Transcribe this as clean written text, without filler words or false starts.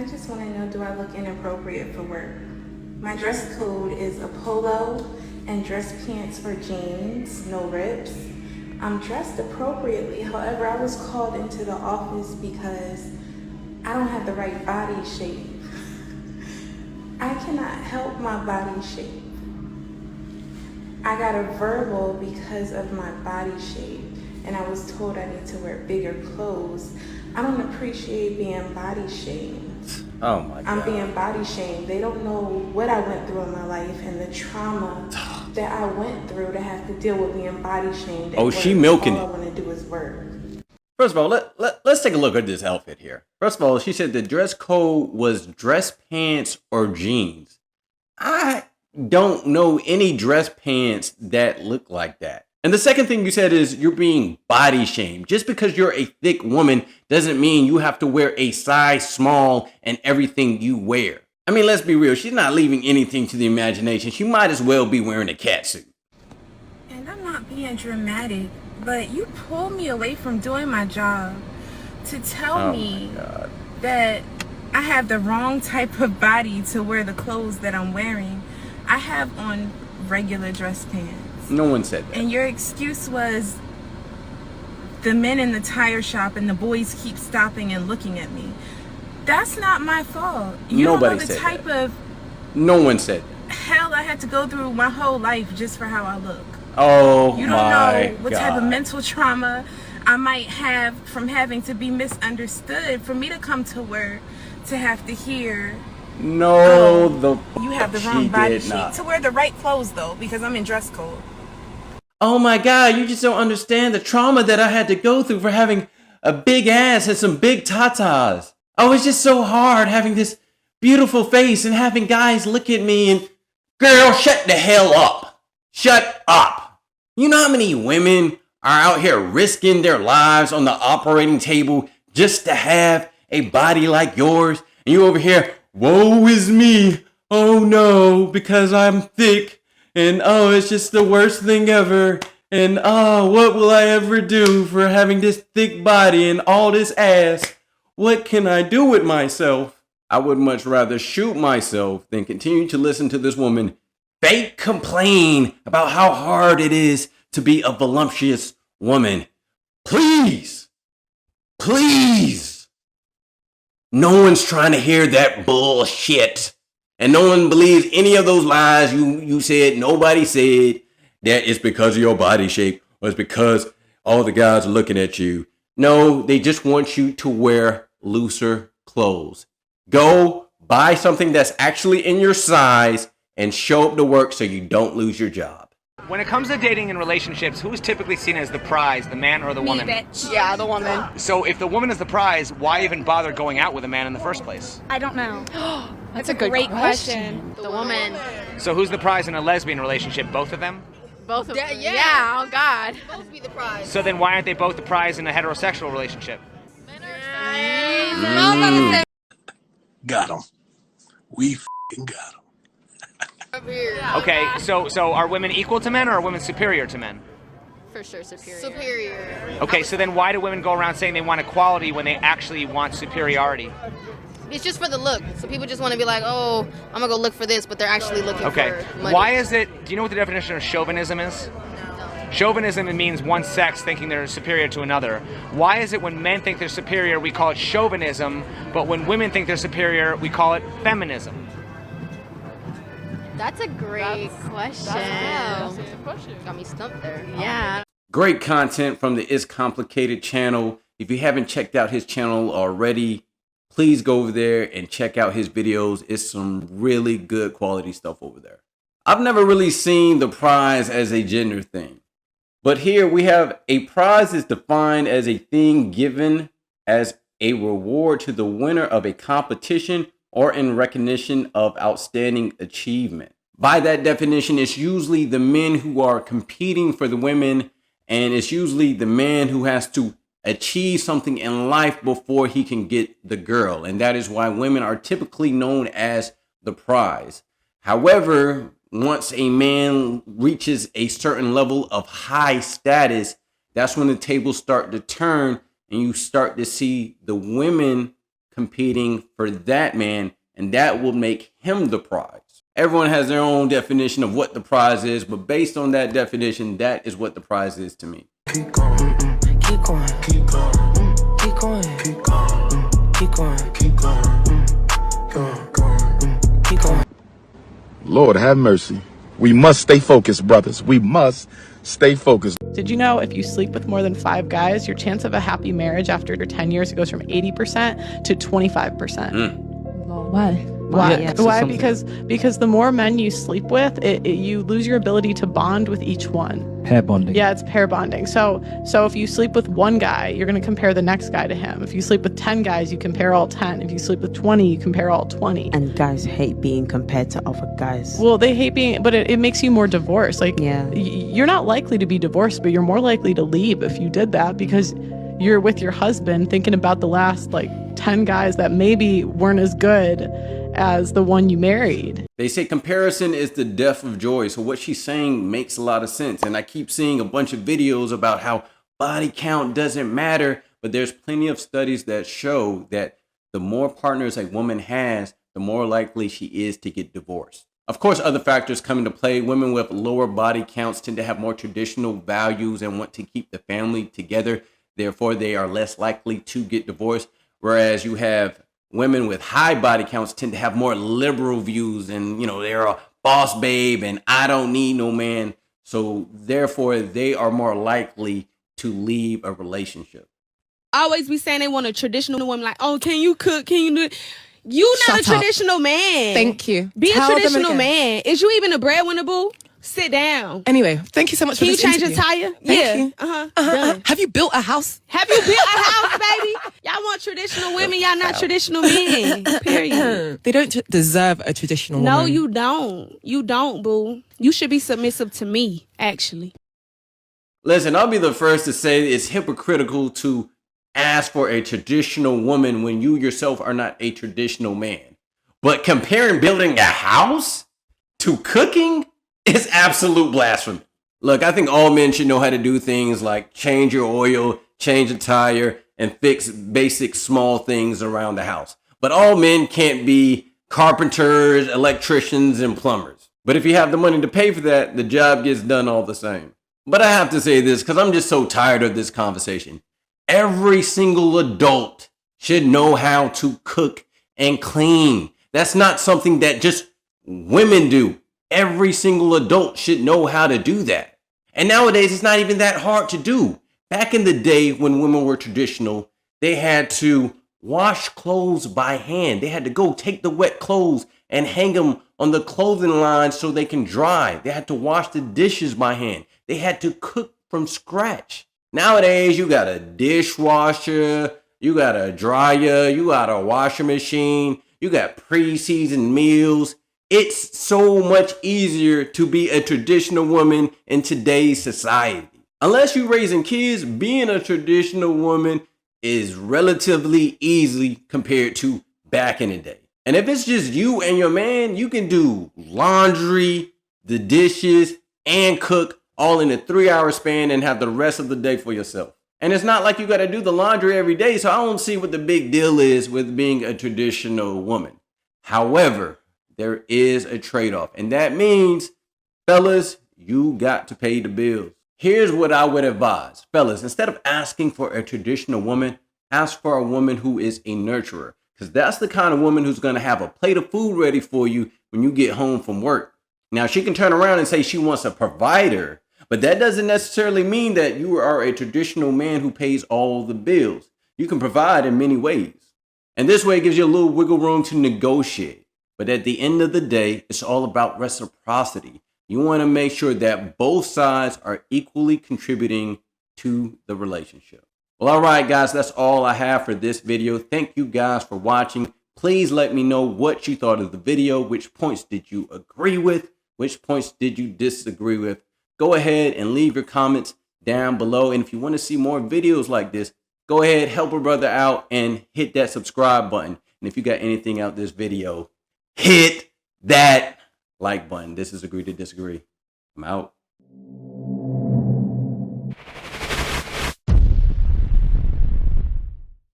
just want to know, do I look inappropriate for work? My dress code is a polo and dress pants or jeans, no rips. I'm dressed appropriately. However, I was called into the office because I don't have the right body shape. I cannot help my body shape. I got a verbal because of my body shape, and I was told I need to wear bigger clothes. I don't appreciate being body shamed. Oh my God. I'm being body shamed. They don't know what I went through in my life and the trauma that I went through to have to deal with being body shamed. Oh, she milking it. All I want to do is work. First of all, let's take a look at this outfit here. First of all, she said the dress code was dress pants or jeans. I don't know any dress pants that look like that. And the second thing you said is you're being body shamed. Just because you're a thick woman doesn't mean you have to wear a size small in everything you wear. I mean, let's be real. She's not leaving anything to the imagination. She might as well be wearing a catsuit. And I'm not being dramatic, but you pulled me away from doing my job to tell me that I have the wrong type of body to wear the clothes that I'm wearing. I have on regular dress pants. No one said that. And your excuse was the men in the tire shop and the boys keep stopping and looking at me. That's not my fault. You Nobody don't know the said type that. of No one said that. hell I had to go through my whole life just for how I look. Oh, you don't know what type of mental trauma I might have from having to be misunderstood for me to come to work to have to hear No, you have the wrong body shape. To wear the right clothes though, because I'm in dress code. Oh my God, you just don't understand the trauma that I had to go through for having a big ass and some big tatas. Oh, it's just so hard having this beautiful face and having guys look at me and, girl, shut the hell up. Shut up. You know how many women are out here risking their lives on the operating table just to have a body like yours? And you over here, woe is me. Oh no, because I'm thick. And oh, it's just the worst thing ever. And oh, what will I ever do for having this thick body and all this ass? What can I do with myself? I would much rather shoot myself than continue to listen to this woman fake complain about how hard it is to be a voluptuous woman. Please. Please. No one's trying to hear that bullshit. And no one believes any of those lies you said. Nobody said that it's because of your body shape or it's because all the guys are looking at you. No, they just want you to wear looser clothes. Go buy something that's actually in your size and show up to work so you don't lose your job. When it comes to dating and relationships, who's typically seen as the prize, the man or the woman? Bitch. Yeah, the woman. So if the woman is the prize, why even bother going out with a man in the first place? I don't know. That's a great question. The woman. So who's the prize in a lesbian relationship? Both of them? Both of them. Yeah, oh God. Both be the prize. So then why aren't they both the prize in a heterosexual relationship? Got him. We f***ing got him. Okay, so are women equal to men or are women superior to men? For sure, superior. Okay, so then why do women go around saying they want equality when they actually want superiority? It's just for the look. So people just want to be like, oh, I'm going to go look for this, but they're actually looking for money. Why is it, do you know what the definition of chauvinism is? No. Chauvinism means one sex thinking they're superior to another. Why is it when men think they're superior, we call it chauvinism, but when women think they're superior, we call it feminism? That's a great question. That's a good question. Got me stumped there. Yeah. Great content from the It's Complicated channel. If you haven't checked out his channel already, please go over there and check out his videos. It's some really good quality stuff over there. I've never really seen the prize as a gender thing. But here we have a prize is defined as a thing given as a reward to the winner of a competition or in recognition of outstanding achievement. By that definition, it's usually the men who are competing for the women, and it's usually the man who has to achieve something in life before he can get the girl. And that is why women are typically known as the prize. However, once a man reaches a certain level of high status, that's when the tables start to turn and you start to see the women competing for that man, and that will make him the prize. Everyone has their own definition of what the prize is, but based on that definition, that is what the prize is to me. Keep going, keep going, keep going, keep going, keep going, keep going, keep going, keep going. Lord have mercy. We must stay focused, brothers. We must stay focused. Did you know if you sleep with more than 5 guys, your chance of a happy marriage after 10 years goes from 80% to 25%? Why? Why? Yeah. Why? Because the more men you sleep with, you lose your ability to bond with each one. Pair bonding. Yeah, it's pair bonding. So if you sleep with one guy, you're going to compare the next guy to him. If you sleep with 10 guys, you compare all 10. If you sleep with 20, you compare all 20. And guys hate being compared to other guys. Well, they hate being, but it makes you more divorced. Like, yeah. You're not likely to be divorced, but you're more likely to leave if you did that, because you're with your husband thinking about the last 10 guys that maybe weren't as good as the one you married. They say comparison is the death of joy. So what she's saying makes a lot of sense. And I keep seeing a bunch of videos about how body count doesn't matter, but there's plenty of studies that show that the more partners a woman has, the more likely she is to get divorced. Of course, other factors come into play. Women with lower body counts tend to have more traditional values and want to keep the family together. Therefore, they are less likely to get divorced. Whereas you have women with high body counts tend to have more liberal views, and they're a boss babe and I don't need no man. So therefore they are more likely to leave a relationship. Always be saying they want a traditional woman, like, oh, can you cook? Can you do it? You not Shut a traditional man. Thank you. Be Tell a them traditional again. man. Is you even a breadwinner, boo? Sit down. Anyway, thank you so much Can for you this change interview. your tire? Thank Yeah. you. Done. Have you built a house? Have you built a house, baby? Y'all want traditional women. Y'all not traditional men. Period. They don't deserve a traditional woman. No, you don't. You don't, boo. You should be submissive to me, actually. Listen, I'll be the first to say it's hypocritical to ask for a traditional woman when you yourself are not a traditional man. But comparing building a house to cooking is absolute blasphemy. Look, I think all men should know how to do things like change your oil, change a tire, and fix basic small things around the house. But all men can't be carpenters, electricians, and plumbers. But if you have the money to pay for that, the job gets done all the same. But I have to say this because I'm just so tired of this conversation. Every single adult should know how to cook and clean. That's not something that just women do. Every single adult should know how to do that. And nowadays, it's not even that hard to do. Back in the day when women were traditional, they had to wash clothes by hand. They had to go take the wet clothes and hang them on the clothing line so they can dry. They had to wash the dishes by hand. They had to cook from scratch. Nowadays, you got a dishwasher, you got a dryer, you got a washing machine, you got pre-seasoned meals. It's so much easier to be a traditional woman in today's society. Unless you're raising kids, being a traditional woman is relatively easy compared to back in the day. And if it's just you and your man, you can do laundry, the dishes, and cook all in a 3-hour span and have the rest of the day for yourself. And it's not like you got to do the laundry every day, so I don't see what the big deal is with being a traditional woman. However, there is a trade-off, and that means, fellas, you got to pay the bills. Here's what I would advise. Fellas, instead of asking for a traditional woman, ask for a woman who is a nurturer, because that's the kind of woman who's going to have a plate of food ready for you when you get home from work. Now, she can turn around and say she wants a provider, but that doesn't necessarily mean that you are a traditional man who pays all the bills. You can provide in many ways. And this way it gives you a little wiggle room to negotiate. But at the end of the day, it's all about reciprocity. You want to make sure that both sides are equally contributing to the relationship. Well, all right, guys, that's all I have for this video. Thank you guys for watching. Please let me know what you thought of the video. Which points did you agree with? Which points did you disagree with? Go ahead and leave your comments down below. And if you want to see more videos like this, go ahead, help a brother out and hit that subscribe button. And if you got anything out this video, hit that like button. This is Agree to Disagree. I'm out.